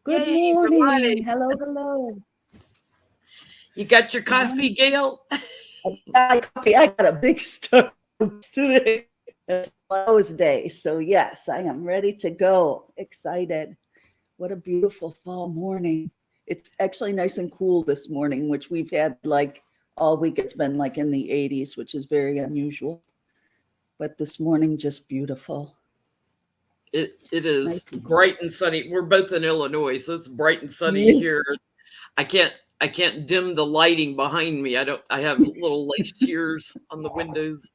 Good Yay, we're live. morning. Hello, hello. You got your Good coffee, morning. Gail? I got coffee. I got a big Starbucks today. It's Lowe's day. So, yes, I am ready to go. Excited. What a beautiful fall morning. It's actually nice and cool this morning, which we've had like all week. It's been like in the 80s, which is very unusual. But this morning, just beautiful. It is Nice and cool. bright and sunny. We're both in Illinois, so it's bright and sunny Yeah. here. I can't dim the lighting behind me. I have little lace shears on the windows.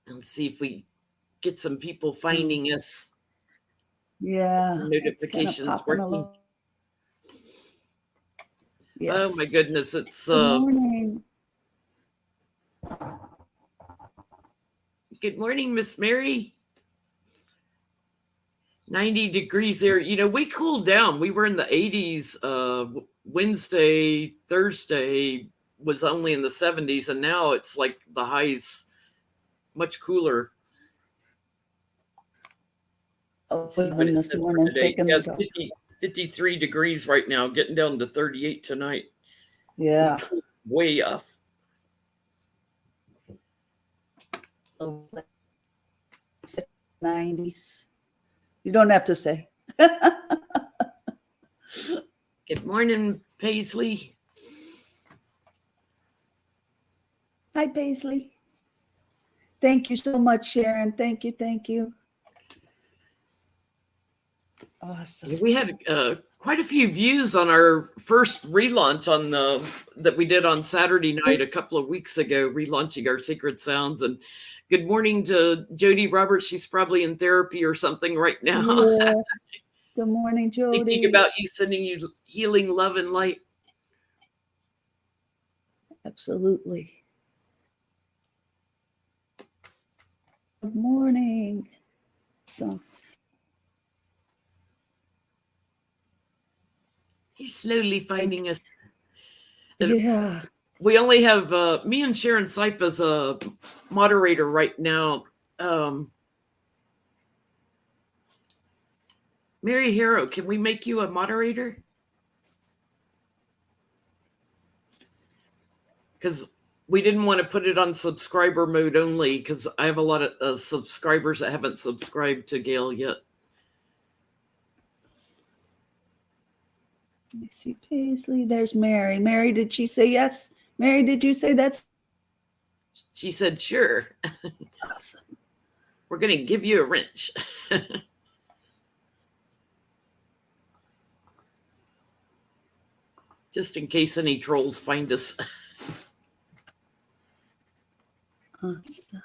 Let's see if we get some people finding us. Yeah, it's kind of Notifications popping working. along. Oh my Yes. goodness, it's Good morning. good morning, Miss Mary. 90 degrees there. You know, we cooled down. We were in the 80s Wednesday, Thursday was only in the 70s, and now it's like the highs much cooler. Let's see what Open it this says for morning, today. taking Yeah, the it's dog. 53 degrees right now, getting down to 38 tonight. We Yeah. cooled way off. So, 90s. You don't have to say. Good morning, Paisley. Hi, Paisley. Thank you so much, Sharon. Thank you. Thank you. Awesome. We had quite a few views on our first relaunch that we did on Saturday night a couple of weeks ago, relaunching our Sacred Sounds. And good morning to Jody Roberts. She's probably in therapy or something right now. Yeah. Good morning, Thinking Jody. about you, sending you healing love and light. Absolutely. Good morning. So, You're slowly finding us. yeah. We only have me and Sharon Sipe as a moderator right now. Mary Hero, can we make you a moderator? Because we didn't want to put it on subscriber mode only, because I have a lot of subscribers that haven't subscribed to Gail yet. Let me see, Paisley. There's Mary. Mary, did she say yes? Mary, did you say that's She said, sure. awesome? We're going to give you a wrench. Just in case any trolls find us. Awesome.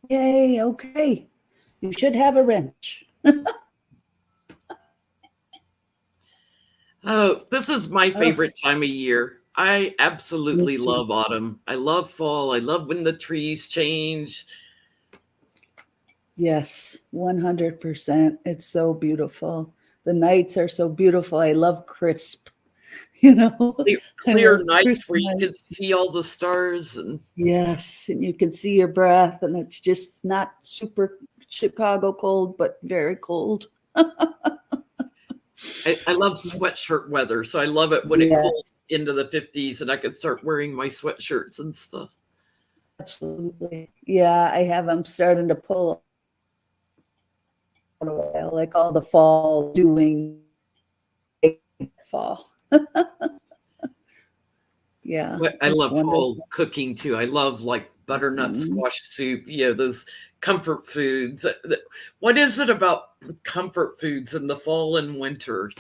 Yay, okay. You should have a wrench. Oh, this is my favorite time of year. I absolutely love autumn. I love fall. I love when the trees change. Yes, 100%. It's so beautiful. The nights are so beautiful. I love crisp, you know. Clear nights where you can see all the stars. And yes, and you can see your breath, and it's just not super Chicago cold, but very cold. I love sweatshirt weather, so I love it when it cools into the 50s and I can start wearing my sweatshirts and stuff. Absolutely. Yeah, I have. I'm starting to pull like all the fall doing fall. Yeah. I love fall cooking too. I love like butternut squash soup, those comfort foods. What is it about comfort foods in the fall and winter,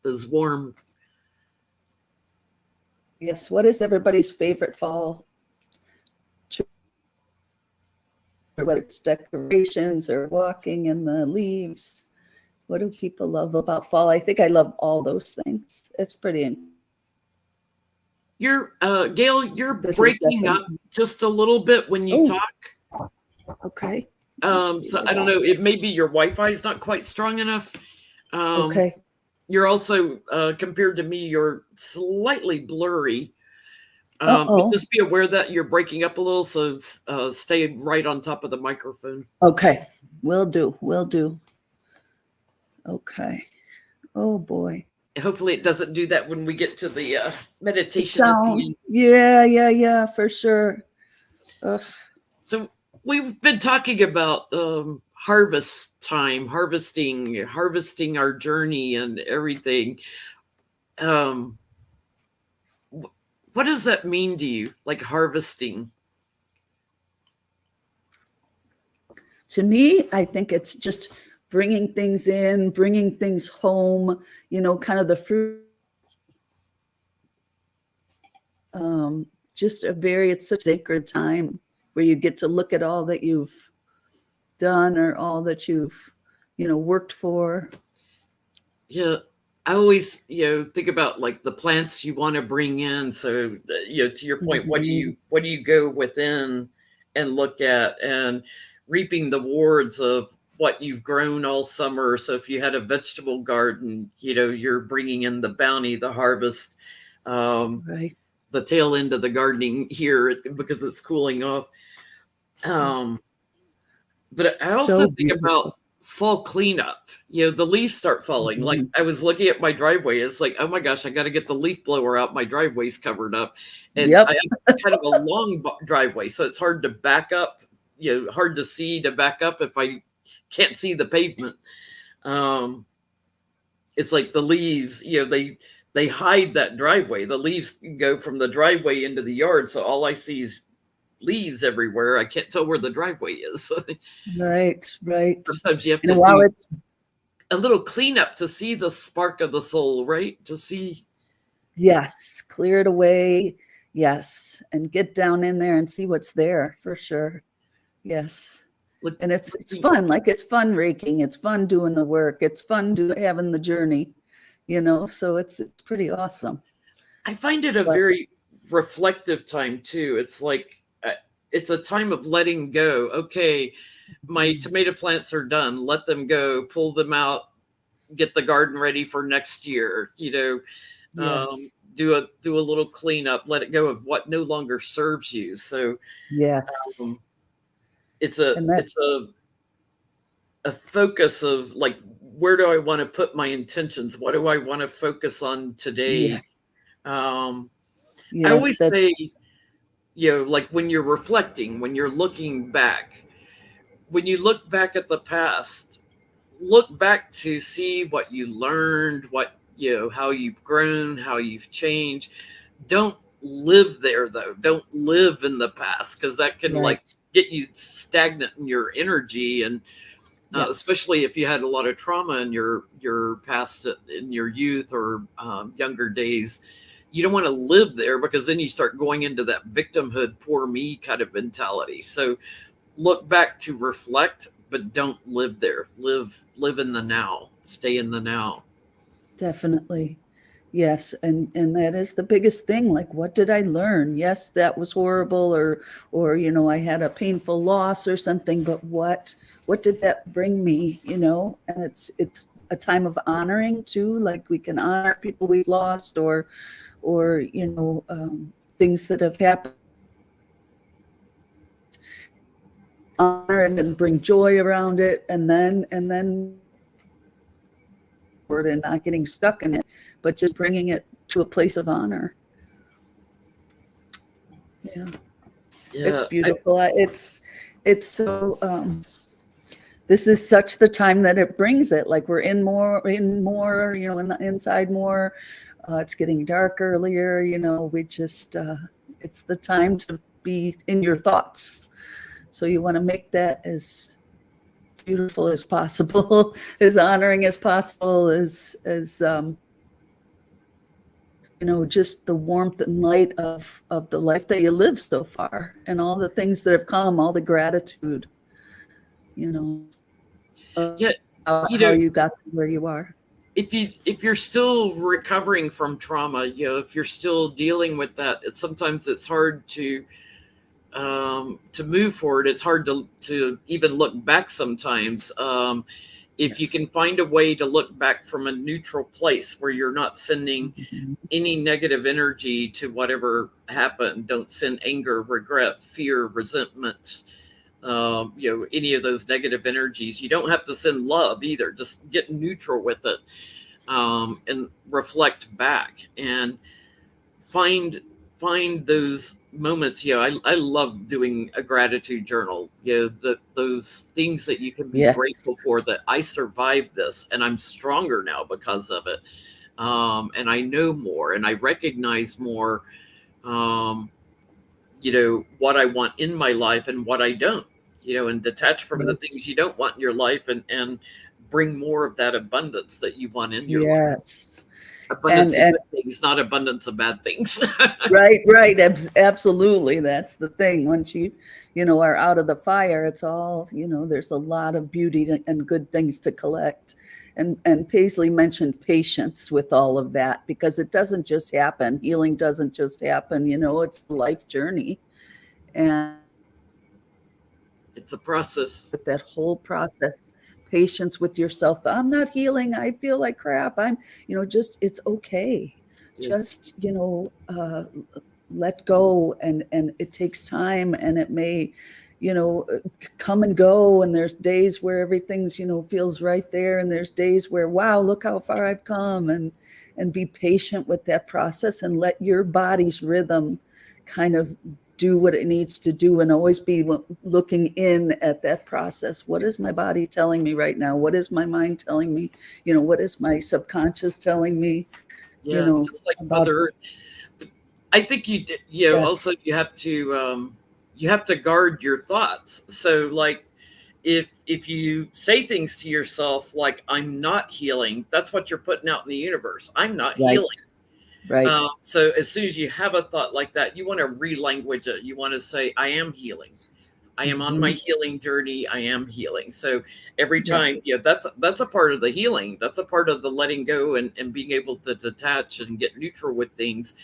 those warm? Yes. What is everybody's favorite fall? Whether it's decorations or walking in the leaves. What do people love about fall? I think I love all those things. It's pretty. Gail, you're breaking up just a little bit when you talk. Okay. So I don't know. It may be your Wi-Fi is not quite strong enough. Okay. You're also, compared to me, you're slightly blurry. But Uh-oh. just be aware that you're breaking up a little, so stay right on top of the microphone. Okay. Will do. Will do. Okay. Oh boy. Hopefully it doesn't do that when we get to the The meditation at the sound. end. Yeah, for sure. Ugh. So we've been talking about harvest time, harvesting our journey and everything. Um, what does that mean to you, like harvesting? To me, I think it's just bringing things in, bringing things home, kind of the fruit. It's such a sacred time where you get to look at all that you've done or all that you've, worked for. Yeah, I always, think about like the plants you want to bring in. So, to your point, Mhm. what do you go within and look at, and reaping the rewards of what you've grown all summer. So if you had a vegetable garden, you're bringing in the bounty, the harvest, um, Right. the tail end of the gardening here because it's cooling off. Um, but I also So think about beautiful. fall cleanup. The leaves start falling. Like Mhm. I was looking at my driveway. It's like, oh my gosh, I got to get the leaf blower out. My driveway's covered up, and I Yep. have kind of a long driveway, so it's hard to back up. Hard to see to back up if I can't see the pavement. Um, it's like the leaves. They hide that driveway. The leaves go from the driveway into the yard, so all I see is leaves everywhere. I can't tell where the driveway is. Right. Sometimes you have And to while do it's a little cleanup to see the spark of the soul, right? To see. Yes, clear it away. Yes, and get down in there and see what's there for sure. Yes. Like, And it's fun. Like it's fun raking. It's fun doing the work. It's fun having the journey, so it's pretty awesome. I find it a But very reflective time too. It's like it's a time of letting go. Okay, my tomato plants are done. Let them go. Pull them out. Get the garden ready for next year. yes, Do a little cleanup. Let it go of what no longer serves you. So yes. um, it's a And it's that's a focus of like, where do I want to put my intentions? What do I want to focus on today? yes, Um, I yes, always say, that's like when you're reflecting, when you're looking back, when you look back at the past, look back to see what you learned, how you've grown, how you've changed. Don't live there though. Don't live in the past, because that can like right. get you stagnant in your energy, and Yes. especially if you had a lot of trauma in your past, in your youth or younger days. You don't want to live there, because then you start going into that victimhood, poor me kind of mentality. So look back to reflect, but don't live there. Live in the now. Stay in the now. Definitely. Yes, and that is the biggest thing. Like, what did I learn? Yes, that was horrible, or I had a painful loss or something, but what did that bring me? And it's a time of honoring too. Like we can honor people we've lost, or things that have happened, honor it and bring joy around it, and then and not getting stuck in it, but just bringing it to a place of honor. Yeah. It's Yeah, beautiful. It's so this is such the time that it brings it. Like we're in more, inside more. It's getting dark earlier, we just it's the time to be in your thoughts. So you want to make that as beautiful as possible, as honoring as possible, as just the warmth and light of the life that you lived so far, and all the things that have come, all the gratitude, you know, yeah. about You how know, you got to where you are. if you're still recovering from trauma, if you're still dealing with that, sometimes it's hard to move forward. It's hard to even look back sometimes. If you Yes. can find a way to look back from a neutral place where you're not sending Mhm. any negative energy to whatever happened, don't send anger, regret, fear, resentment, any of those negative energies. You don't have to send love either. Just get neutral with it, and reflect back and find find those moments. I love doing a gratitude journal. Those things that you can be Yes. grateful for, that I survived this and I'm stronger now because of it. And I know more and I recognize more, um, what I want in my life and what I don't, and detach from the Yes. things you don't want in your life, and bring more of that abundance that you want in your life. Yes. Abundance of And good things, not abundance of bad things. right, right. Absolutely. That's the thing. Once you are out of the fire, it's all, there's a lot of beauty and good things to collect. And Paisley mentioned patience with all of that, because it doesn't just happen. Healing doesn't just happen, it's a life journey. And It's a process. with that whole process, patience with yourself. I'm not healing. I feel like crap. Just, it's okay. Just, let go, and it takes time, and it may come and go, and there's days where everything's feels right there, and there's days where, wow, look how far I've come, and be patient with that process, and let your body's rhythm kind of do what it needs to do, and always be looking in at that process. What is my body telling me right now? What is my mind telling me? What is my subconscious telling me Yeah, just like about Mother Earth. I think also yes. you have to guard your thoughts. So like if you say things to yourself like I'm not healing, that's what you're putting out in the universe. I'm not Right, healing. right. So as soon as you have a thought like that, you want to relanguage it. You want to say, I am healing. I am on my Hmm. healing journey. I am healing. So every Yeah, time, that's a part of the healing. That's a part of the letting go, and being able to detach and get neutral with things,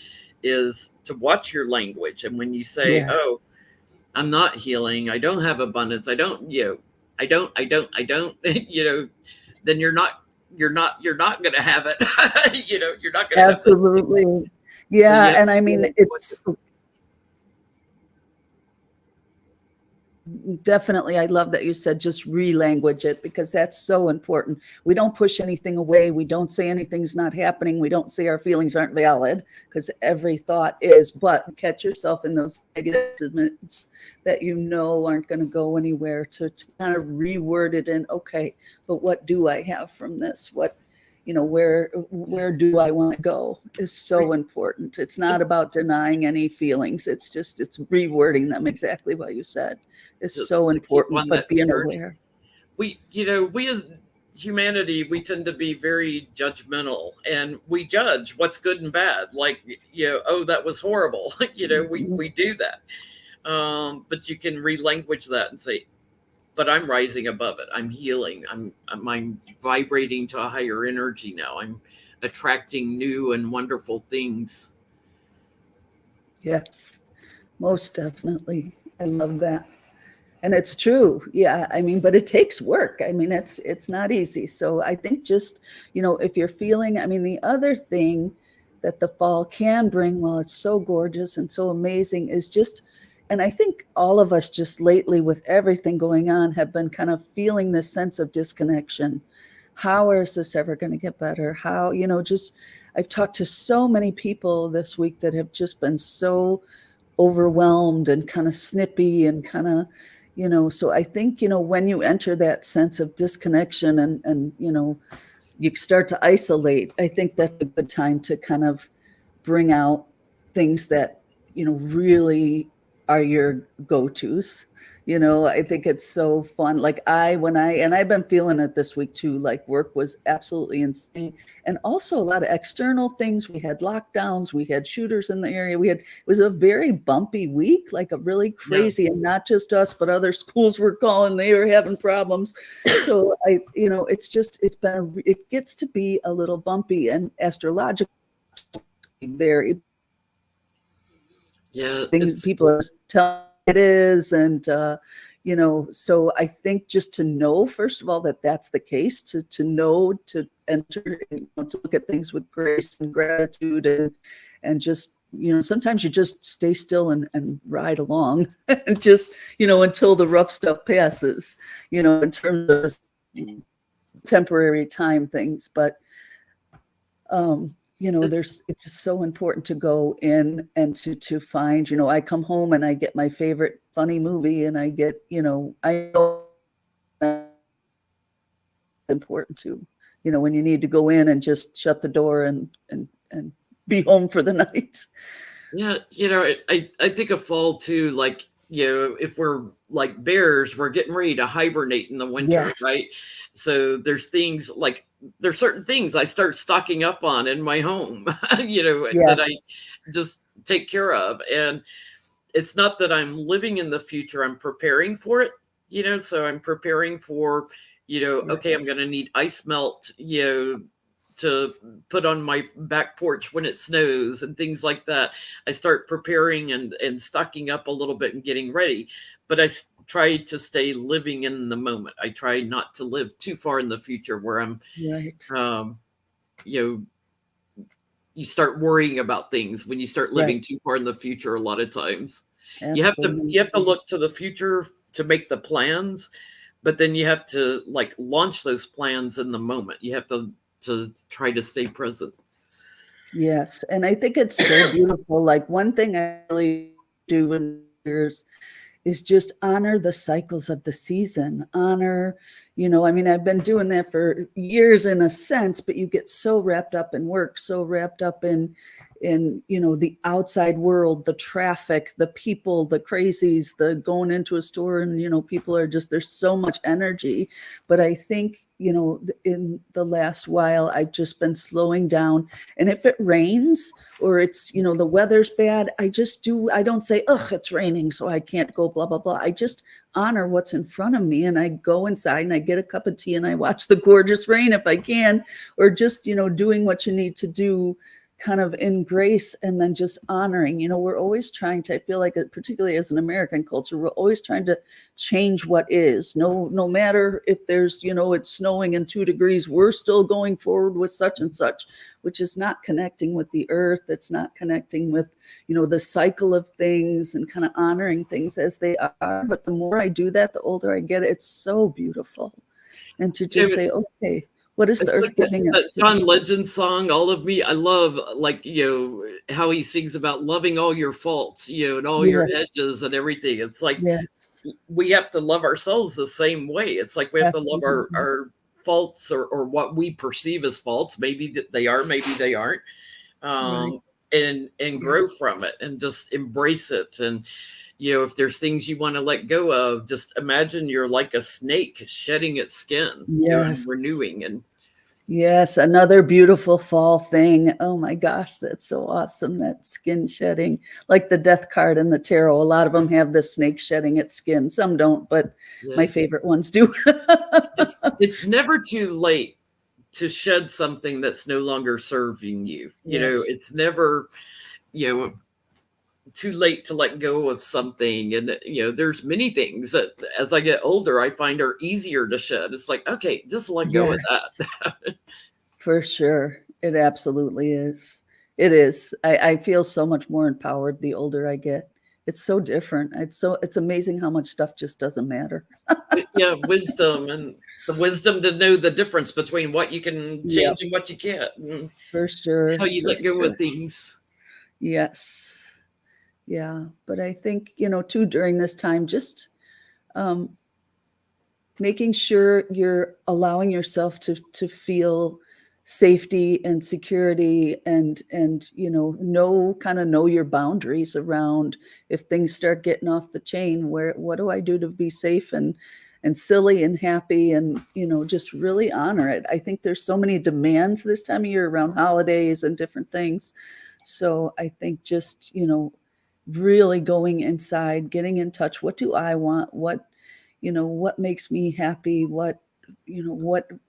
is to watch your language. And when you say, yeah, oh, I'm not healing, I don't have abundance, I don't, I don't, then you're not going to have it. You're not going to have the. absolutely. So you Yeah, have and to I feel mean, like it's definitely, I love that you said just re-language it, because that's so important. We don't push anything away. We don't say anything's not happening. We don't say our feelings aren't valid, because every thought is. But catch yourself in those negative sentiments that aren't going to go anywhere, to kind of reword it in, okay, but what do I have from this? Where do I want to go is so important. It's not about denying any feelings. It's rewording them, exactly what you said, is so to keep important, on that but being journey. aware. We as humanity, we tend to be very judgmental, and we judge what's good and bad. Like, oh, that was horrible. We do that. But you can relanguage that and say, but I'm rising above it. I'm healing. I'm vibrating to a higher energy now. I'm attracting new and wonderful things. Yes, most definitely. I love that. And it's true. Yeah. I mean, but it takes work. I mean, it's not easy. So I think just, if you're feeling, I mean, the other thing that the fall can bring, while it's so gorgeous and so amazing, is just, and I think all of us just lately, with everything going on, have been kind of feeling this sense of disconnection. How is this ever going to get better? How, just, I've talked to so many people this week that have just been so overwhelmed and kind of snippy, and kind of, so I think, when you enter that sense of disconnection, and you start to isolate, I think that's a good time to kind of bring out things that really are your go-tos. I think it's so fun. Like, and I've been feeling it this week too, like work was absolutely insane, and also a lot of external things. We had lockdowns, we had shooters in the area, it was a very bumpy week, like a really Yeah. crazy, and not just us, but other schools were calling, they were having problems. So it gets to be a little bumpy, and astrologically very Yeah. things It's people are telling it is, and So I think just to know, first of all, that that's the case, to know, to enter, to look at things with grace and gratitude, and just, sometimes you just stay still and ride along and just, until the rough stuff passes, in terms of temporary time things. But, it's just so important to go in and to find, I come home and I get my favorite funny movie, and I get, I know that's important to, when you need to go in and just shut the door and be home for the night. Yeah, I think of fall too, like, if we're like bears, we're getting ready to hibernate in the winter, Yes. right? So there's certain things I start stocking up on in my home, that I Yes. just take care of. And it's not that I'm living in the future, I'm preparing for it, so I'm preparing for, okay, I'm going to need ice melt, to put on my back porch when it snows and things like that. I start preparing and stocking up a little bit and getting ready, but I try to stay living in the moment. I try not to live too far in the future where I'm, Right. You start worrying about things when you start living Right. too far in the future. A lot of times you have to Absolutely. look to the future to make the plans, but then you have to like launch those plans in the moment. You have to try to stay present. Yes. And I think it's so beautiful. Like, one thing I really do in years is just honor the cycles of the season. Honor, I've been doing that for years in a sense, but you get so wrapped up in work, so wrapped up in the outside world, the traffic, the people, the crazies, the going into a store, and people are just, there's so much energy. But I think, in the last while, I've just been slowing down. And if it rains, or it's, the weather's bad, I don't say, oh, it's raining, so I can't go, blah, blah, blah. I just honor what's in front of me, and I go inside and I get a cup of tea and I watch the gorgeous rain if I can, or just, doing what you need to do kind of in grace, and then just honoring. We're always trying to, I feel like, particularly as an American culture, we're always trying to change what is. No matter if there's, it's snowing and 2 degrees, we're still going forward with such and such, which is not connecting with the earth. It's not connecting with, the cycle of things, and kind of honoring things as they are. But the more I do that, the older I get, it's so beautiful. And to just say, okay, what is the earth giving us that John today? Legend song, All of Me. I love, like, how he sings about loving all your faults, and all your Yes. edges and everything. It's like, Yes. we have to love ourselves the same way. It's like we have to love Absolutely. our faults, or what we perceive as faults. Maybe that they are, maybe they aren't. Right. And grow from it and just embrace it. And, if there's things you want to let go of, just imagine you're like a snake shedding its skin, and Yes. renewing. And Yes, another beautiful fall thing. Oh my gosh, that's so awesome. That skin shedding, like the death card in the tarot. A lot of them have the snake shedding its skin. Some don't, but my favorite ones do. it's never too late to shed something that's no longer serving you. Yes. It's never, too late to let go of something. And, there's many things that as I get older, I find are easier to shed. It's like, okay, just let go of Yes, that. for sure. It absolutely is. It is. I feel so much more empowered the older I get. It's so different. It's amazing how much stuff just doesn't matter. Yeah, wisdom, and the wisdom to know the difference between what you can change Yep, and what you can't, and for sure. how you For let go sure. of things. Yes. Yeah. But I think, too, during this time, just um, making sure you're allowing yourself to feel safety and security, and know your boundaries around, if things start getting off the chain, what do I do to be safe and silly and happy, and just really honor it. I think there's so many demands this time of year around holidays and different things. So I think just really going inside, getting in touch. What do I want? What makes me happy? What,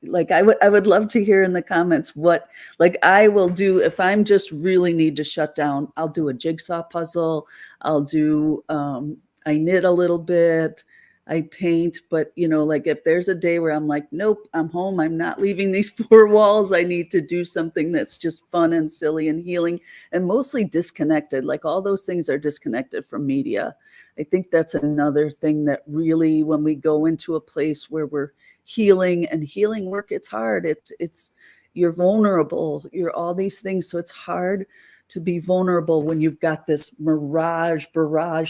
like, I would love to hear in the comments what, like, I will do if I'm just really need to shut down. I'll do a jigsaw puzzle. I'll do I knit a little bit. I paint, but like if there's a day where I'm like, nope, I'm home, I'm not leaving these four walls, I need to do something that's just fun and silly and healing and mostly disconnected. Like all those things are disconnected from media. I think that's another thing that really, when we go into a place where we're healing and healing work, it's hard. It's you're vulnerable, you're all these things. So it's hard to be vulnerable when you've got this barrage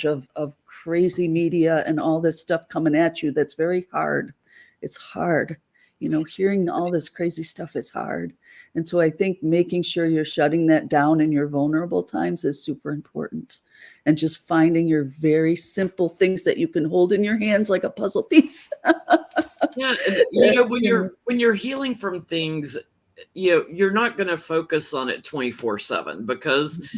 of crazy media and all this stuff coming at you. That's very hard. It's hard. Hearing all this crazy stuff is hard. And so I think making sure you're shutting that down in your vulnerable times is super important. And just finding your very simple things that you can hold in your hands like a puzzle piece. Yeah, and, when you're healing from things, you're not going to focus on it 24/7 because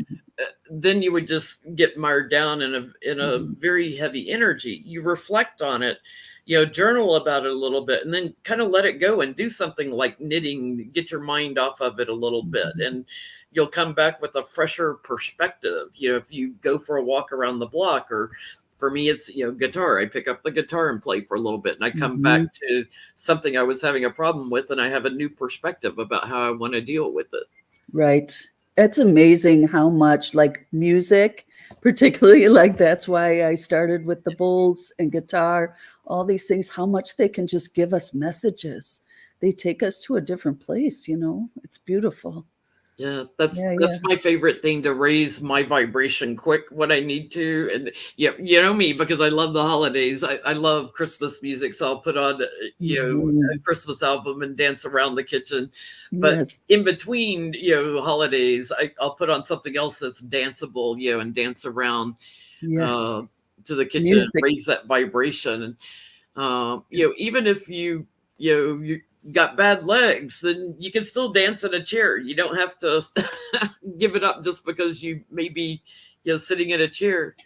then you would just get mired down in a very heavy energy. You reflect on it, journal about it a little bit, and then kind of let it go and do something like knitting, get your mind off of it a little bit, and you'll come back with a fresher perspective. If you go for a walk around the block, or for me, it's, guitar. I pick up the guitar and play for a little bit, and I come back to something I was having a problem with, and I have a new perspective about how I want to deal with it. Right. It's amazing how much, like music, particularly, like that's why I started with the bowls and guitar, all these things, how much they can just give us messages. They take us to a different place, It's beautiful. Yeah, that's Yeah. my favorite thing, to raise my vibration quick when I need to. And you know me, because I love the holidays. I love Christmas music, so I'll put on a Christmas album and dance around the kitchen. But Yes. in between holidays, I'll put on something else that's danceable, and dance around Yes. to the kitchen and Music. raise that vibration. And even if you got bad legs, then you can still dance in a chair. You don't have to give it up just because you may be sitting in a chair.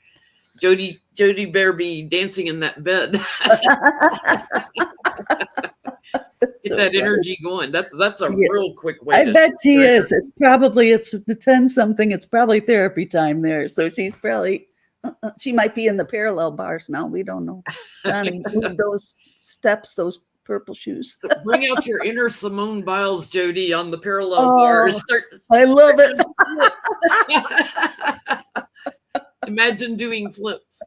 Jody better be dancing in that bed. Get So that funny. energy going. That's a Yeah. real quick way. I bet she is. It's the 10 something. It's probably therapy time there. So she's probably, she might be in the parallel bars now. We don't know. Donnie, move those steps, those purple shoes. Bring out your inner Simone Biles, Jody, on the parallel Oh, bars. I love it. Imagine doing flips.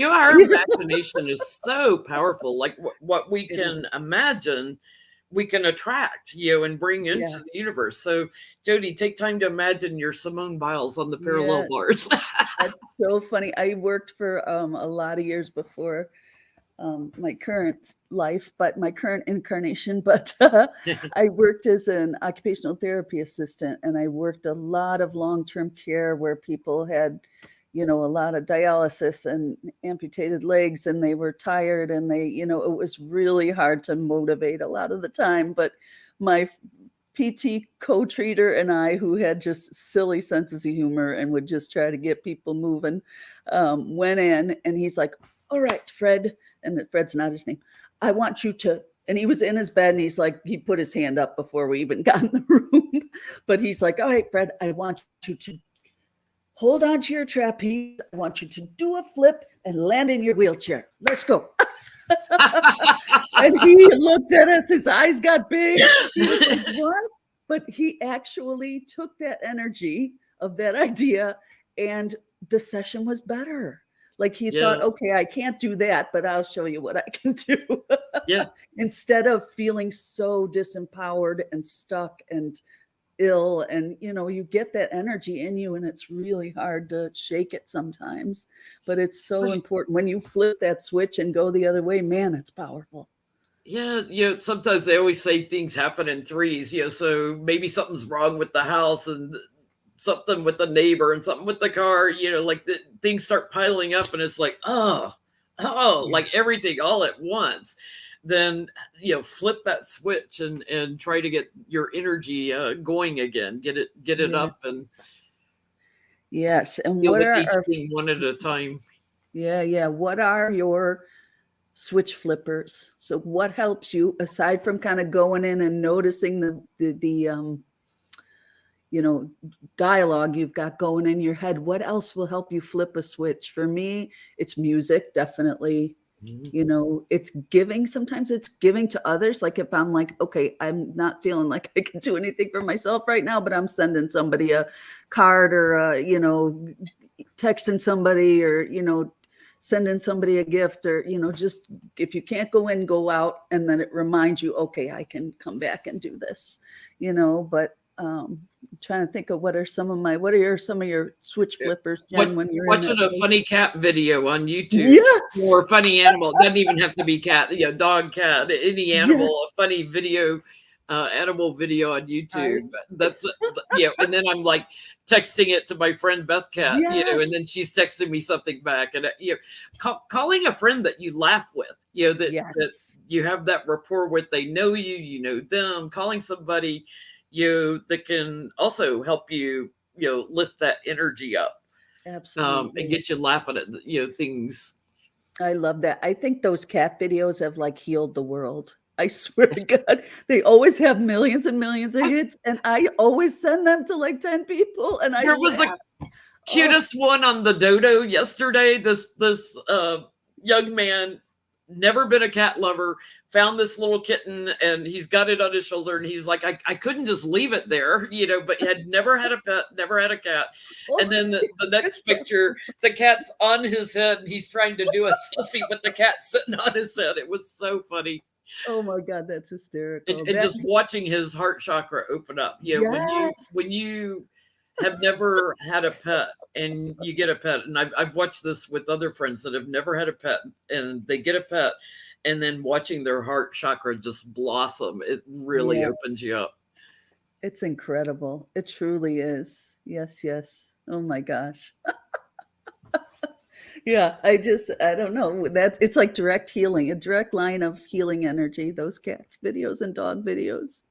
Our imagination is so powerful. Like what we can imagine, we can attract, and bring into the universe. So, Jody, take time to imagine your Simone Biles on the parallel bars. That's so funny. I worked for a lot of years before my current life, but my current incarnation. But I worked as an occupational therapy assistant, and I worked a lot of long-term care where people had, a lot of dialysis and amputated legs, and they were tired, and they, it was really hard to motivate a lot of the time. But my PT co-treater and I, who had just silly senses of humor and would just try to get people moving, went in, and he's like, all right, Fred, and Fred's not his name, I want you to, and he was in his bed, and he's like, he put his hand up before we even got in the room, but he's like, all right, Fred, I want you to hold on to your trapeze, I want you to do a flip and land in your wheelchair. Let's go. And he looked at us, his eyes got big. He was like, what? But he actually took that energy of that idea, and the session was better. Like he thought, okay, I can't do that, but I'll show you what I can do. Instead of feeling so disempowered and stuck and ill, and you get that energy in you, and it's really hard to shake it sometimes, but it's so important when you flip that switch and go the other way. Man, it's powerful. Sometimes they always say things happen in threes, so maybe something's wrong with the house, and something with the neighbor, and something with the car, like things start piling up, and it's like, like everything all at once. Then flip that switch and try to get your energy going again, get it up, and and what are each thing one at a time. What are your switch flippers? So what helps you, aside from kind of going in and noticing the dialogue you've got going in your head, what else will help you flip a switch? For me, it's music, definitely. You know, it's giving. Sometimes it's giving to others. Like if I'm like, okay, I'm not feeling like I can do anything for myself right now, but I'm sending somebody a card or, you know, texting somebody or, you know, sending somebody a gift or, you know, just if you can't go in, go out. And then it reminds you, okay, I can come back and do this, you know, but I'm trying to think of what are some of your switch flippers, Jen, when you're in Watching that a mode? funny cat video on YouTube Yes. or funny animal. It doesn't even have to be cat, you know, dog, cat, any animal, a Yes. funny video, animal video on I, YouTube. That's, you know, and then I'm like texting it to my friend Beth Cat, you know, and yes. then she's texting me something back. And, you know, calling a friend that you laugh with, you know, that Yes. you have that rapport with, they know you, you know them, calling somebody, you know, that can also help you, you know, lift that energy up, and Absolutely. get you laughing at, you know, things. I love that. I think those cat videos have like healed the world. I swear to God, they always have millions and millions of hits, and I always send them to like 10 people, and I There was a laugh. Oh, cutest one on the dodo yesterday. This young man, never been a cat lover, found this little kitten and he's got it on his shoulder and he's like, I couldn't just leave it there, you know, but he had never had a pet, never had a cat. oh, And then the next it's so, picture, the cat's on his head and he's trying to do a selfie with the cat sitting on his head. It was so funny. oh my God, that's hysterical. And That, just watching his heart chakra open up. You know, when yes. you have never had a pet and you get a pet, and I've watched this with other friends that have never had a pet and they get a pet, and then watching their heart chakra just blossom, it really opens Yes. you up. It's incredible. It truly is. Yes, yes. Oh my gosh. Yeah, I don't know. That's it's like direct healing, a direct line of healing energy, those cats videos and dog videos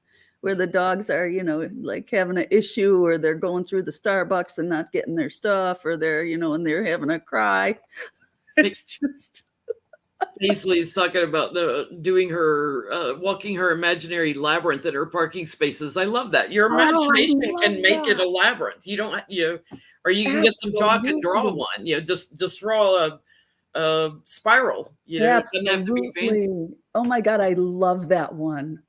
where the dogs are, you know, like having an issue or they're going through the Starbucks and not getting their stuff or they're, you know, and they're having a cry. It's just Paisley's talking about doing her walking her imaginary labyrinth in her parking spaces. I love that. Your oh, I imagination love can make it that. a labyrinth. You don't, you know, or you can get some chalk and draw Absolutely. one. You know, just draw a spiral. You know, it doesn't have to be fancy. Absolutely. Oh my God, I love that one.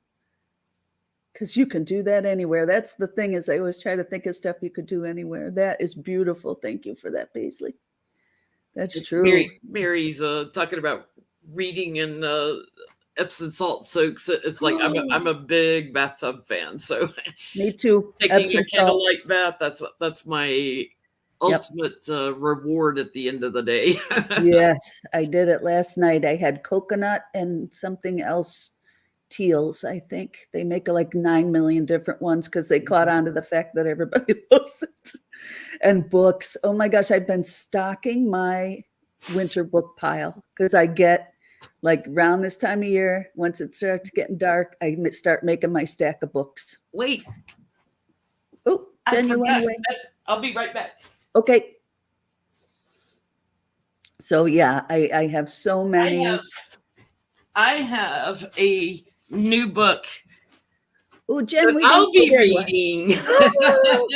Because you can do that anywhere. That's the thing is I always try to think of stuff you could do anywhere. That is beautiful. Thank you for that, Paisley. That's true. Mary's talking about reading in Epsom salt soaks. It's like I'm a big bathtub fan. So Me too. taking a Epsom salt. candlelight bath, that's my Yep. ultimate reward at the end of the day. Yes, I did it last night. I had coconut and something else, teals, I think. They make like 9 million different ones because they caught on to the fact that everybody loves it. And books. Oh my gosh, I've been stocking my winter book pile because I get like around this time of year, once it starts getting dark, I start making my stack of books. Wait, Oh, I Jen, you went forgot. away. I'll be right back. Okay. So yeah, I have so I have many. I have a new book Oh, Jen, that we I'll didn't be say that one. reading. Oh,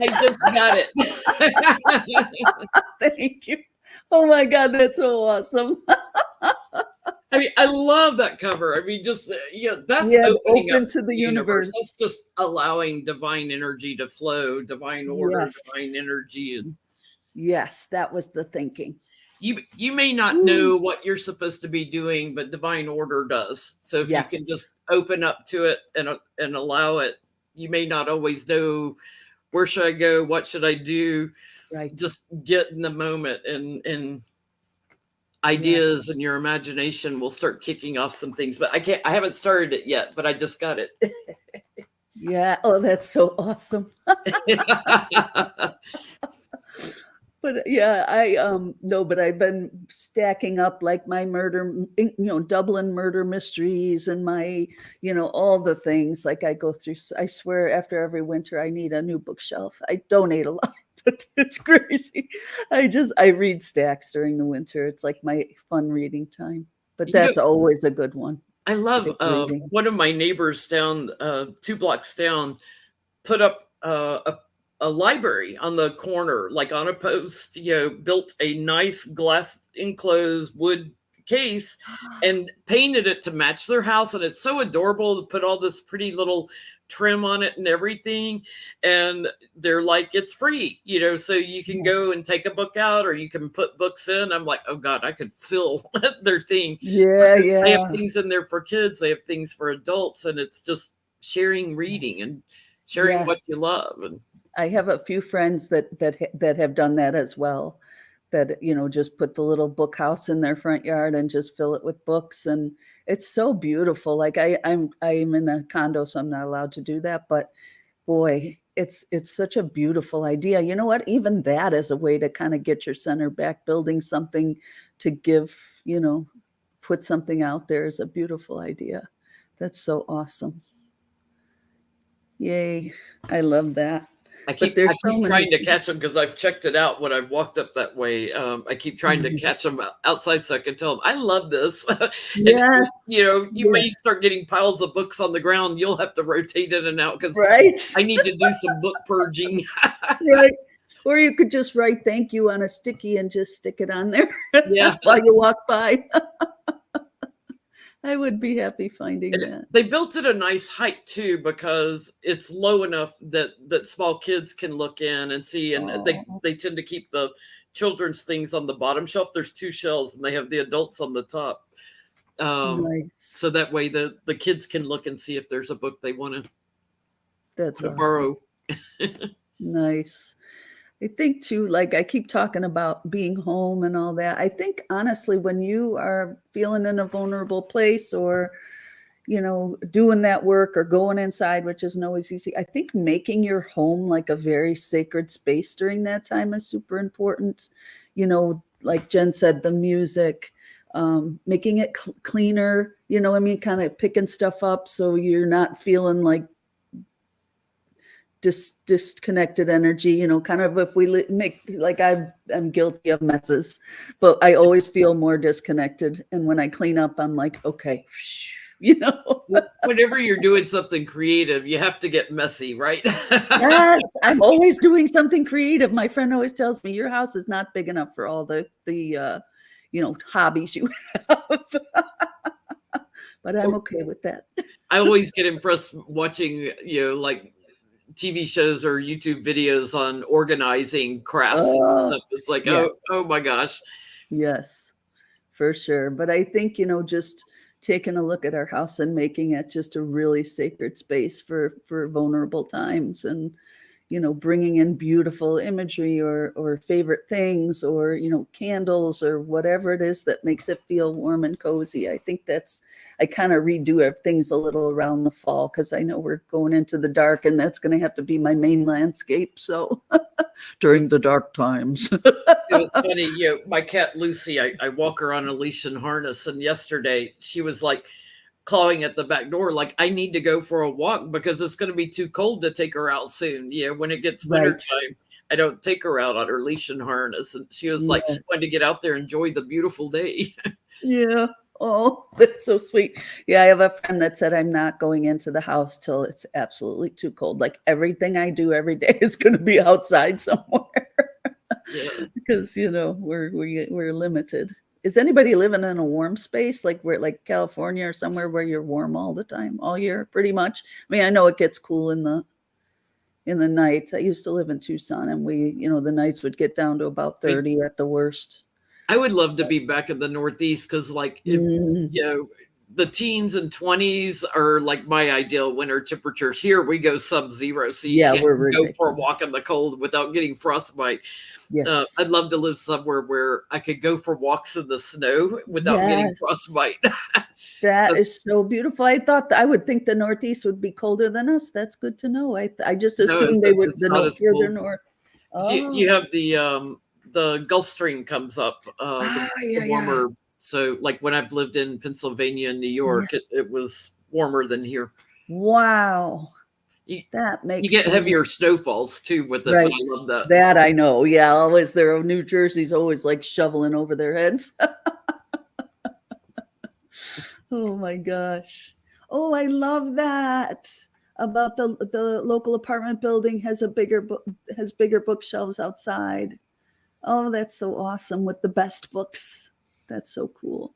I just got it. thank you. Oh my God, that's so awesome. I mean, I love that cover. I mean, just that's Yeah, opening up open to the the universe. universe. That's just allowing divine energy to flow, divine order, divine Yes. energy, and Yes, that was the thinking. you may not Ooh, know what you're supposed to be doing, but divine order does. So if you can yes, just open up to it and allow it, you may not always know where should I go, what should I do. right. Just get in the moment and Yes. ideas and your imagination will start kicking off some things. But I haven't started it yet, but I just got it. Yeah. Oh, that's so awesome. But yeah, I no, but I've been stacking up like my murder, you know, Dublin murder mysteries and my, you know, all the things. Like I go through, I swear after every winter I need a new bookshelf. I donate a lot, but it's crazy. I read stacks during the winter. It's like my fun reading time. But You know, that's always a good one. I love Big reading. one of my neighbors down 2 blocks down put up a library on the corner, like on a post, built a nice glass enclosed wood case and painted it to match their house. And it's so adorable to put all this pretty little trim on it and everything. And they're like, it's free, so you can go and take a book out or you can put books in. I'm like, oh God, I could fill their thing. Yeah, They have yeah. things in there for kids. They have things for adults. And it's just sharing reading and sharing what Yes. you love. And I have a few friends that have done that as well. That just put the little book house in their front yard and just fill it with books, and it's so beautiful. Like I'm in a condo, so I'm not allowed to do that. But boy, it's such a beautiful idea. You know what? Even that is a way to kind of get your center back, building something to give. Put something out there is a beautiful idea. That's so awesome. Yay! I love that. I But keep there's I so keep many. trying to catch them because I've checked it out when I've walked up that way. I keep trying to catch them outside so I can tell them I love this. And Yes, you yes, may start getting piles of books on the ground. You'll have to rotate in and out because right. I need to do some book purging. Right. Or you could just write thank you on a sticky and just stick it on there Yeah. while you walk by. I would be happy finding that. They built it a nice height too because it's low enough that small kids can look in and see. And Oh, they tend to keep the children's things on the bottom shelf. There's two shelves and they have the adults on the top. nice. So that way the kids can look and see if there's a book they want That's to awesome. borrow. Nice. I think too, like I keep talking about being home and all that. I think honestly, when you are feeling in a vulnerable place or, doing that work or going inside, which isn't always easy, I think making your home like a very sacred space during that time is super important. Like Jen said, the music, making it cleaner, I mean, kind of picking stuff up so you're not feeling like disconnected energy, kind of if we make like I'm guilty of messes, but I always feel more disconnected. And when I clean up, I'm like, okay, you know. Whenever you're doing something creative, you have to get messy, right? Yes, I'm always doing something creative. My friend always tells me your house is not big enough for all the hobbies you have. But I'm okay with that. I always get impressed watching, like TV shows or YouTube videos on organizing crafts and Oh, stuff. It's like, yes. oh my gosh. Yes, for sure. But I think, just taking a look at our house and making it just a really sacred space for vulnerable times, and bringing in beautiful imagery or favorite things or candles or whatever it is that makes it feel warm and cozy. I think I kind of redo things a little around the fall because I know we're going into the dark and that's going to have to be my main landscape. So during the dark times. It was funny, my cat Lucy, I walk her on a leash and harness, and yesterday she was like clawing at the back door, like, I need to go for a walk because it's going to be too cold to take her out soon. When it gets winter Right. time, I don't take her out on her leash and harness. And she was like, she wanted to Yes. get out there and enjoy the beautiful day. Yeah. Oh, that's so sweet. Yeah, I have a friend that said I'm not going into the house till it's absolutely too cold. Like everything I do every day is going to be outside somewhere Yeah. because we're limited. Is anybody living in a warm space like California or somewhere where you're warm all the time, all year, pretty much? I mean, I know it gets cool in the nights. I used to live in Tucson, and the nights would get down to about 30 at the worst. I would love to be back in the Northeast because, like, if the teens and 20s are like my ideal winter temperatures. Here we go sub-zero, so you Yeah, can't we're go for a walk in ridiculous. the cold without getting frostbite. Yes. I'd love to live somewhere where I could go for walks in the snow without getting Yes. frostbite. That is so beautiful. I thought I would think the Northeast would be colder than us. That's good to know. I just No, assumed they would it's not as further cold. north. You Oh, have the Gulf Stream comes up, the yeah. warmer. So, like when I've lived in Pennsylvania and New Yeah. York, it was warmer than here. Wow. You, That you makes get so much heavier snowfalls too with it, but right. I love that. That I know. Yeah, always there. New Jersey's always like shoveling over their heads. Oh my gosh. Oh, I love that. about the local apartment building has a bigger has bigger bookshelves outside. Oh, that's so awesome with the best books. That's so cool.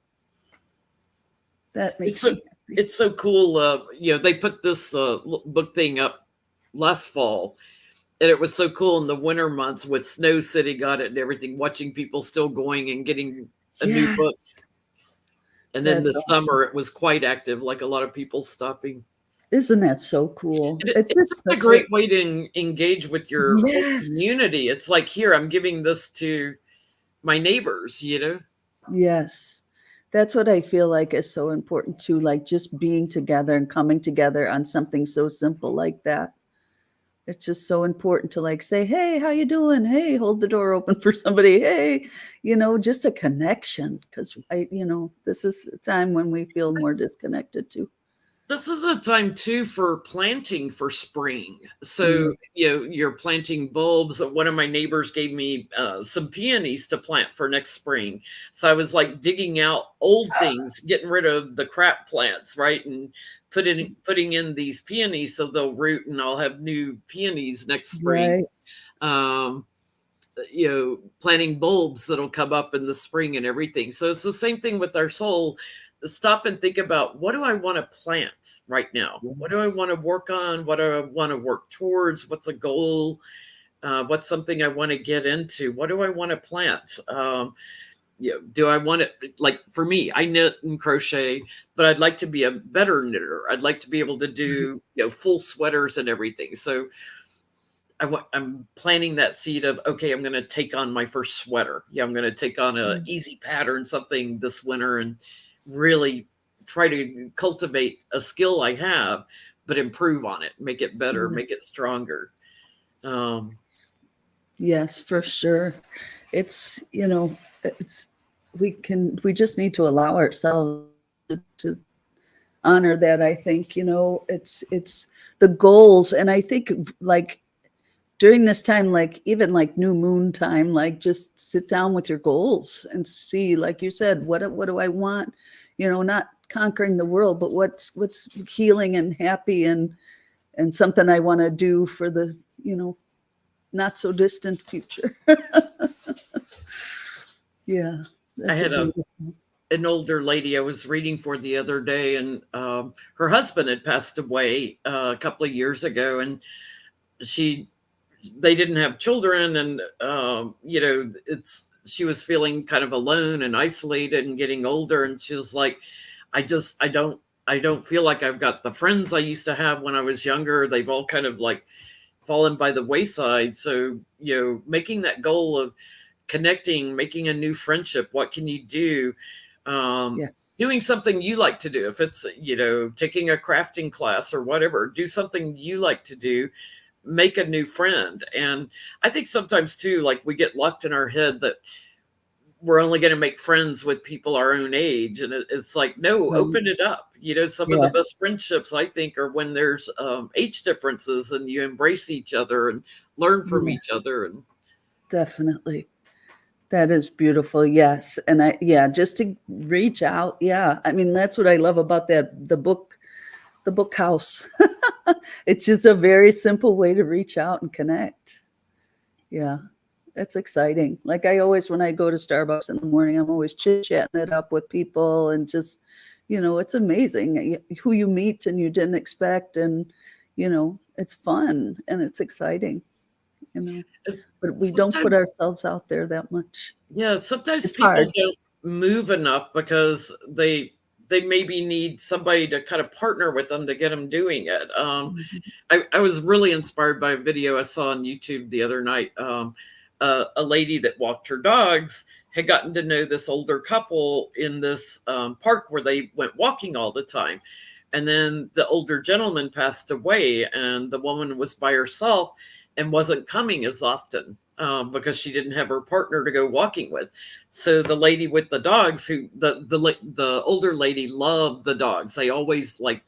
That It's makes so me happy. it's so cool. They put this book thing up last fall, and it was so cool in the winter months with snow sitting on it and everything, watching people still going and getting a new book. Yes, And then that's this awesome. summer, it was quite active, like a lot of people stopping. Isn't that so cool? It's It's just just a such a great way to engage with your whole yes. community. It's like, here, I'm giving this to my neighbors, you know? Yes. That's what I feel like is so important too, like just being together and coming together on something so simple like that. It's just so important to like say, "Hey, how you doing? Hey, hold the door open for somebody. Hey," just a connection because this is a time when we feel more disconnected too. This is a time too for planting for spring. Yeah. So, you're planting bulbs. One of my neighbors gave me some peonies to plant for next spring. So I was like digging out old things, getting rid of the crap plants, right? And putting in these peonies so they'll root and I'll have new peonies next spring. Right. Um, planting bulbs that'll come up in the spring and everything. So it's the same thing with our soul. Stop and think about, what do I want to plant right now? What do I Yes. want to work on? What do I want to work towards? What's a goal? What's something I want to get into? What do I want to plant? Do I want to, like, for me, I knit and crochet, but I'd like to be a better knitter. I'd like to be able to do, full sweaters and everything. So I'm planting that seed of, okay, I'm going to take on my first sweater. Yeah, I'm going to take on a easy pattern, something this winter, and really try to cultivate a skill I have, but improve on it, make it better, make it Yes. stronger. Um, Yes, for sure. It's, it's we just need to allow ourselves to honor that. I think, it's the goals. And I think like during this time, like even like new moon time, like just sit down with your goals and see, like you said, what do I want? Not conquering the world, but what's healing and happy and something I want to do for the, not so distant future. Yeah, I that's a had beautiful. an older lady I was reading for the other day, and her husband had passed away a couple of years ago, and she they didn't have children, and it's she was feeling kind of alone and isolated and getting older, and she was like, I don't feel like I've got the friends I used to have when I was younger. They've all kind of like fallen by the wayside. So, making that goal of connecting, making a new friendship, what can you do? Yes. Doing something you like to do. If it's, taking a crafting class or whatever, do something you like to do, make a new friend. And I think sometimes too, like, we get locked in our head that we're only going to make friends with people our own age. And it's like, no, open it up. Some of the best Yes, friendships, I think, are when there's age differences and you embrace each other and learn from each yes, other. And definitely. That is beautiful. Yes. And yeah, just to reach out. Yeah. I mean, that's what I love about the book house. It's just a very simple way to reach out and connect. Yeah. That's exciting. Like I always, when I go to Starbucks in the morning, I'm always chit chatting it up with people and just, it's amazing who you meet and you didn't expect. And, it's fun and it's exciting, you know, but we don't put sometimes, ourselves out there that much. yeah, sometimes It's people hard. don't move enough because they maybe need somebody to kind of partner with them to get them doing it. Mhm. I was really inspired by a video I saw on YouTube the other night. A lady that walked her dogs had gotten to know this older couple in this park where they went walking all the time. And then the older gentleman passed away, and the woman was by herself and wasn't coming as often because she didn't have her partner to go walking with. So the lady with the dogs, who the older lady loved the dogs. They always like,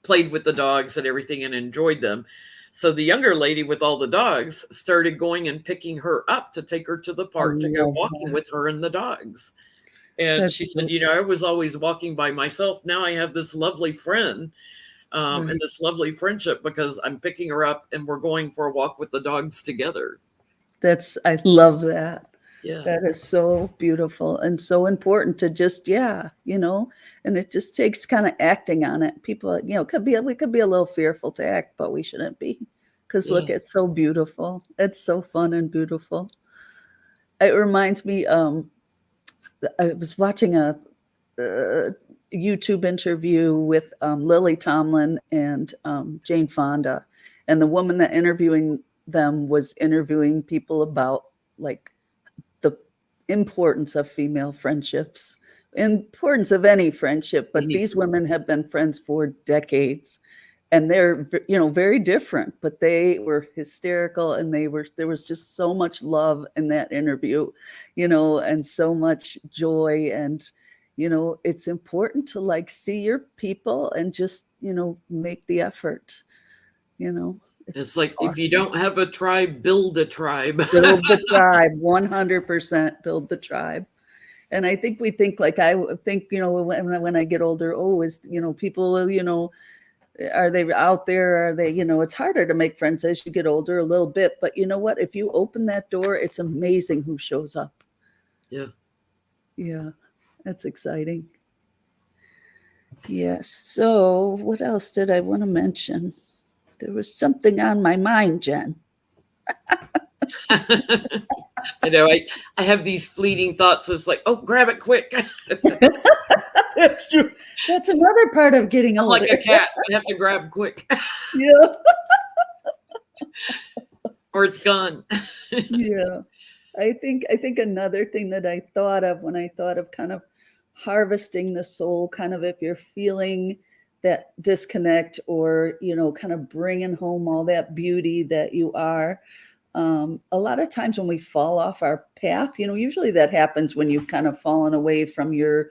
played with the dogs and everything and enjoyed them. So the younger lady with all the dogs started going and picking her up to take her to the I park to go love walking that. with her and the dogs. And That's she said, beautiful. I was always walking by myself. Now I have this lovely friend and this lovely friendship because I'm picking her up and we're going for a walk with the dogs together. I love that. Yeah. That is so beautiful and so important to just, and it just takes kind of acting on it. People, we could be a little fearful to act, but we shouldn't be, because look, it's so beautiful. It's so fun and beautiful. It reminds me, I was watching a YouTube interview with Lily Tomlin and Jane Fonda, and the woman that interviewing them was interviewing people about like the importance of female friendships, importance of any friendship, but these women have been friends for decades, and they're very different, but they were hysterical, and there was just so much love in that interview, and so much joy, and it's important to like see your people and just make the effort. It's like, if you don't have a tribe, build a tribe. Build the tribe, 100% build the tribe. And I think we think like, I think, when I get older, people, are they out there? Are they, it's harder to make friends as you get older a little bit, but you know what? If you open that door, it's amazing who shows up. Yeah. Yeah. That's exciting. Yes. So what else did I want to mention? There was something on my mind, Jen. I know. I have these fleeting thoughts. It's like, oh, grab it quick. That's true. That's another part of getting older. I'm like a cat. I have to grab quick. Yeah. Or it's gone. Yeah. I think another thing that I thought of when I thought of kind of harvesting the soul, kind of if you're feeling that disconnect, or kind of bringing home all that beauty that you are, a lot of times when we fall off our path, usually that happens when you've kind of fallen away from your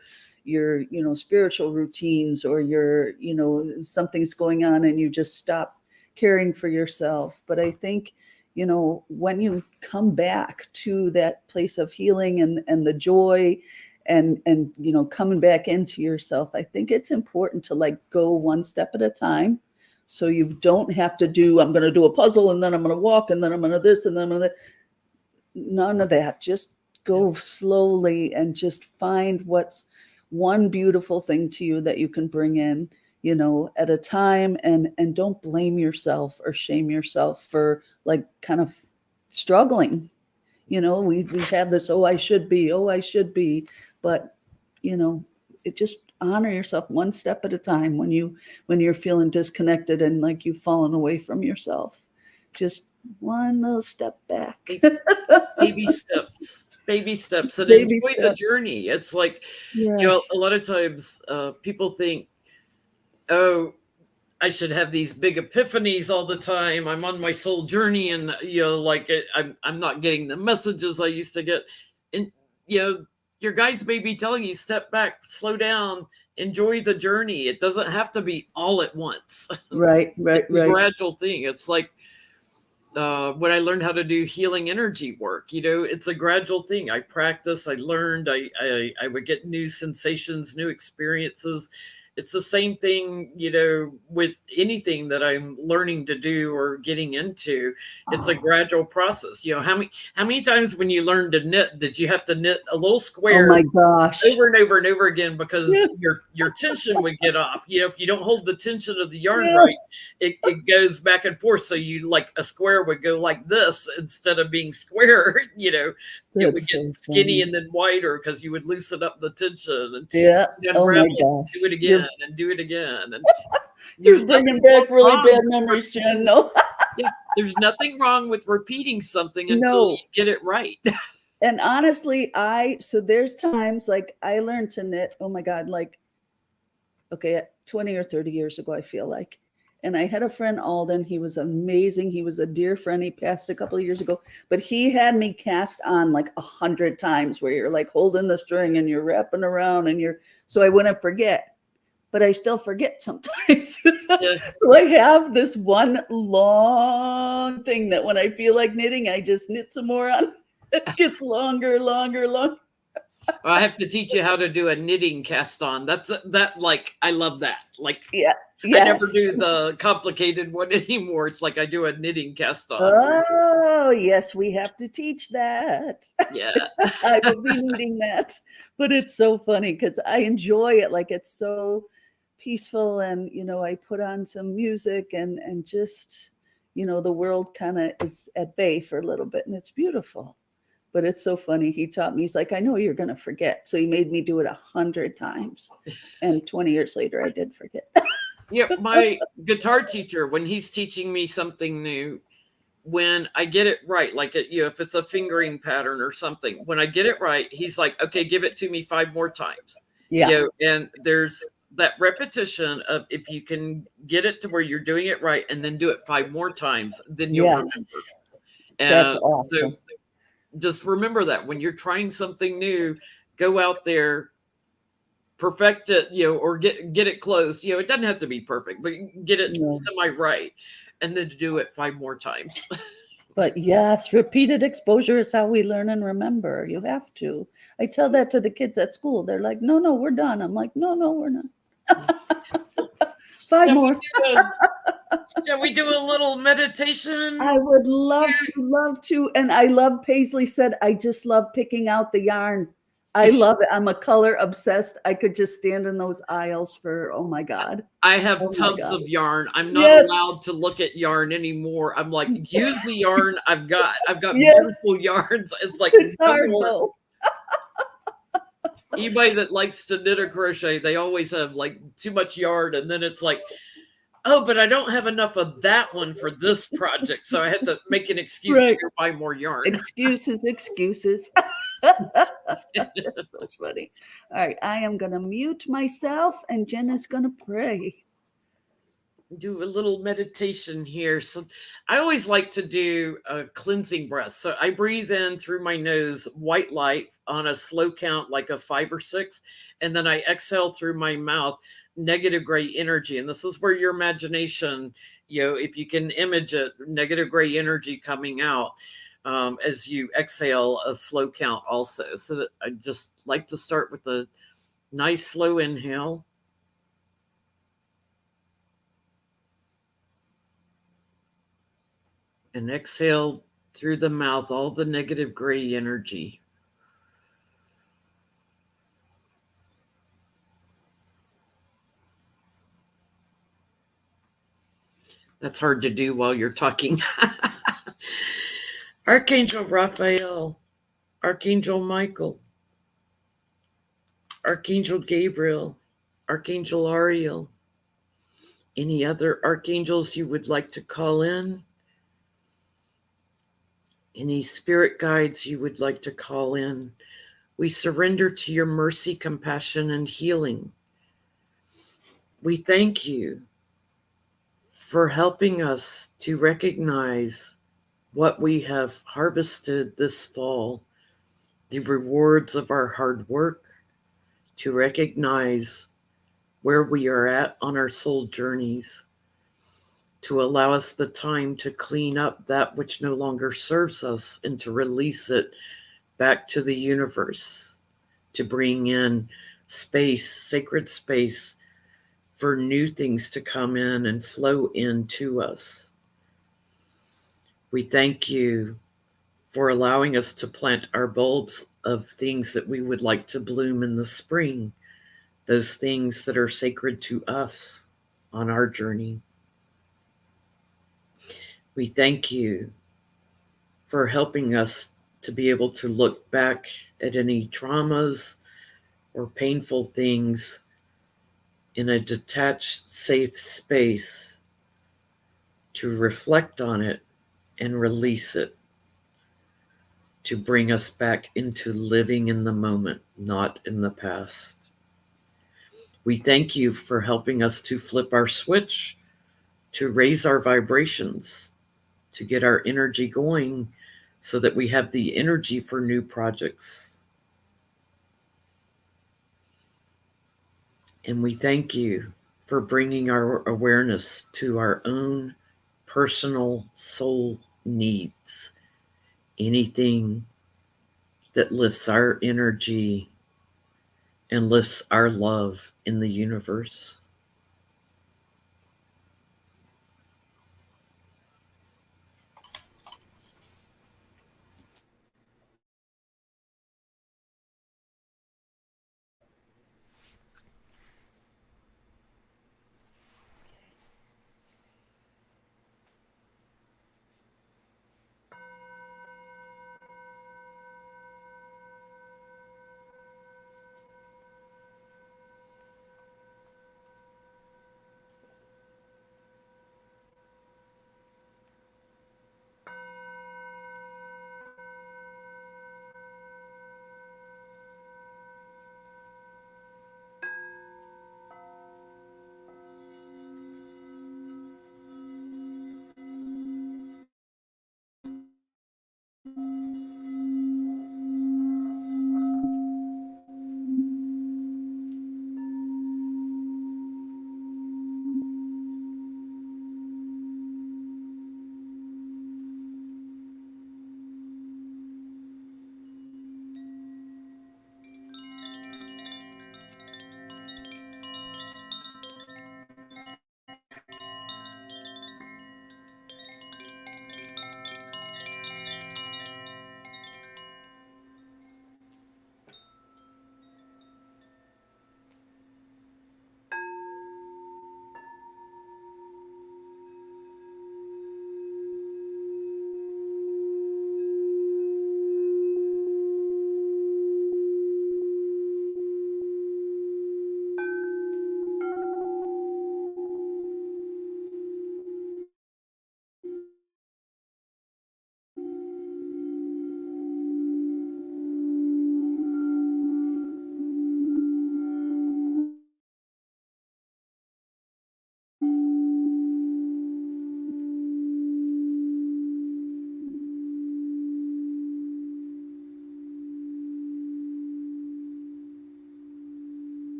spiritual routines, or something's going on and you just stop caring for yourself. But I think when you come back to that place of healing and the joy and coming back into yourself, I think it's important to like go one step at a time. So you don't have to I'm going to do a puzzle, and then I'm going to walk, and then I'm going to this, and then I'm going to, none of that. Just go slowly and just find what's one beautiful thing to you that you can bring in, at a time, and don't blame yourself or shame yourself for like kind of struggling. We have this, I should be, but it just honor yourself one step at a time when you're feeling disconnected and like you've fallen away from yourself. Just one little step back. Baby steps, and enjoy the journey. It's like, a lot of times people think, oh, I should have these big epiphanies all the time. I'm on my soul journey, and I'm not getting the messages I used to get. And your guides may be telling you, step back, slow down, enjoy the journey. It doesn't have to be all at once. Right. It's a gradual thing. It's like when I learned how to do healing energy work, it's a gradual thing. I practiced, I learned, I would get new sensations, new experiences. It's the same thing, with anything that I'm learning to do or getting into. It's a gradual process. How many times when you learned to knit did you have to knit a little square? Oh my gosh. Over and over and over again, because your tension would get off. If you don't hold the tension of the yarn right, it goes back and forth. So you, like, a square would go like this instead of being square. It would get skinny and then wider because you would loosen up the tension. And oh my gosh. Do it again and do it again. And you're bringing back really bad memories, Jen. No. There's nothing wrong with repeating something until you get it right. And honestly, so there's times like I learned to knit, oh my God, like, 20 or 30 years ago, I feel like. And I had a friend, Alden. He was amazing. He was a dear friend. He passed a couple of years ago, but he had me cast on like 100 times, where you're like holding the string and you're wrapping around so I wouldn't forget, but I still forget sometimes. So I have this one long thing that when I feel like knitting, I just knit some more on. It gets longer. I have to teach you how to do a knitting cast on. I love that. Like, Yeah. I never Yes. do the complicated one anymore. It's like I do a knitting cast on. Oh, yes, we have to teach that. Yeah. I will be needing that. But it's so funny because I enjoy it. Like it's so peaceful, and I put on some music, and just the world kind of is at bay for a little bit, and it's beautiful. But it's so funny. He taught me, he's like, I know you're going to forget. So he made me do it 100 times. And 20 years later, I did forget. Yeah. My guitar teacher, when he's teaching me something new, when I get it right, like if it's a fingering pattern or something, when I get it right, he's like, okay, give it to me 5 more times. Yeah. And there's that repetition of, if you can get it to where you're doing it right and then do it 5 more times, then you'll remember. Yes. That's And so awesome. just remember that when you're trying something new, go out there, perfect it, or get it close. It doesn't have to be perfect, but get it No. semi right, and then do it 5 more times. But yes, repeated exposure is how we learn and remember. You have to. I tell that to the kids at school. They're like, no, no, we're done. I'm like, no, no, we're not. Five Shall we more. do shall we do a little meditation? I would love to, love to. And I love, Paisley said, I just love picking out the yarn. I love it. I'm a color obsessed. I could just stand in those aisles for, oh my God. I have Oh my tons God. of yarn. I'm not Yes. allowed to look at yarn anymore. I'm like, use the yarn I've got. I've got Yes. beautiful yarns. It's like, It's no hard more. though. Anybody that likes to knit or crochet, they always have like too much yarn, and then it's like, oh, but I don't have enough of that one for this project, so I had to make an excuse to Right. go buy more yarn. Excuses, excuses. That's so funny. All right, I am going to mute myself, and Jen is going to pray. Do a little meditation here. So I always like to do a cleansing breath. So I breathe in through my nose, white light on a slow count, like a 5 or 6. And then I exhale through my mouth, negative gray energy. And this is where your imagination, if you can image it, negative gray energy coming out as you exhale a slow count also. So that I just like to start with a nice slow inhale. And exhale through the mouth all the negative gray energy. That's hard to do while you're talking. Archangel Raphael, Archangel Michael, Archangel Gabriel, Archangel Ariel. Any other archangels you would like to call in? Any spirit guides you would like to call in? We surrender to your mercy, compassion, and healing. We thank you for helping us to recognize what we have harvested this fall, the rewards of our hard work, to recognize where we are at on our soul journeys, to allow us the time to clean up that which no longer serves us and to release it back to the universe, to bring in space, sacred space, for new things to come in and flow into us. We thank you for allowing us to plant our bulbs of things that we would like to bloom in the spring, those things that are sacred to us on our journey. We thank you for helping us to be able to look back at any traumas or painful things in a detached, safe space, to reflect on it and release it, to bring us back into living in the moment, not in the past. We thank you for helping us to flip our switch, to raise our vibrations, to get our energy going so that we have the energy for new projects. And we thank you for bringing our awareness to our own personal soul needs. Anything that lifts our energy and lifts our love in the universe.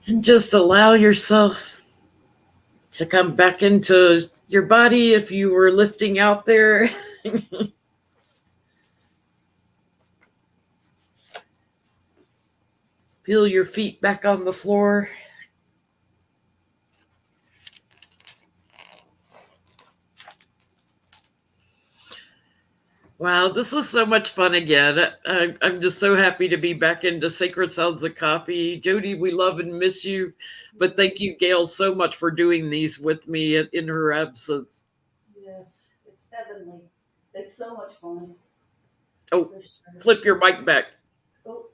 And just allow yourself to come back into your body if you were lifting out there. Feel your feet back on the floor. Wow, this is so much fun again. I'm just so happy to be back into Sacred Sounds of Coffee. Jody, we love and miss you, but thank you, Gail, so much for doing these with me in her absence. Yes, it's heavenly. It's so much fun. Oh, For sure. flip your mic back. Oh,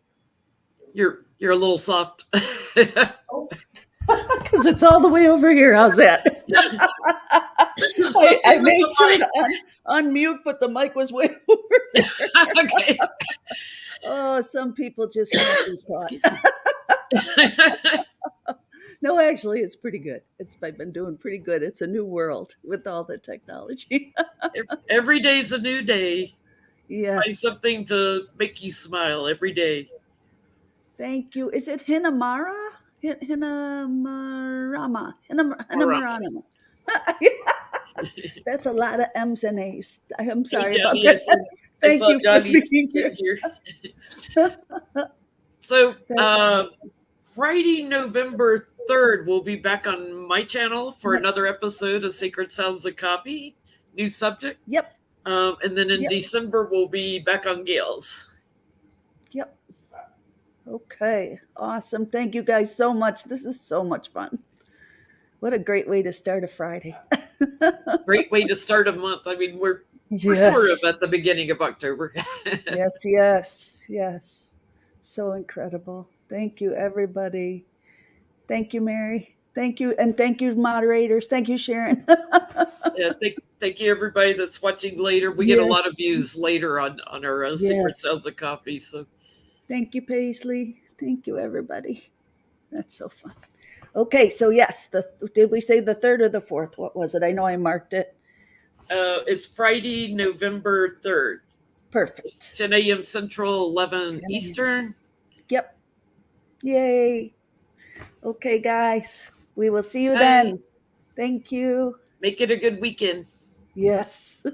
You're a little soft. oh. Because it's all the way over here. How's that? I made sure to unmute, but the mic was way over there. Okay. Oh, some people just can't be taught. Excuse me. No, actually, it's pretty good. I've been doing pretty good. It's a new world with all the technology. Every day's a new day. Find Yes. something to make you smile every day. Thank you. Is it Hinamara? Hinamarama. Hinamarama. That's a lot of M's and A's. I am sorry about Johnny, that. Thank you for being here. So, That's awesome. Friday, November 3rd, we'll be back on my channel for another episode of Sacred Sounds of Coffee. New subject. Yep. And then in Yep. December, we'll be back on Gail's. Yep. Okay. Awesome. Thank you guys so much. This is so much fun. What a great way to start a Friday. Great way to start a month. I mean, we're sort of at the beginning of October. Yes. So incredible. Thank you, everybody. Thank you, Mary. Thank you. And thank you, moderators. Thank you, Sharon. Yeah, thank you, everybody that's watching later. We get a lot of views later on our Secret Sounds of Coffee. So thank you, Paisley. Thank you, everybody. That's so fun. Okay, so yes, did we say the 3rd or the 4th? What was it? I know I marked it. It's Friday, November 3rd. Perfect. 10 a.m. Central, 11 Eastern. Yep. Yay. Okay, guys. We will see you then. Thank you. Make it a good weekend. Yes.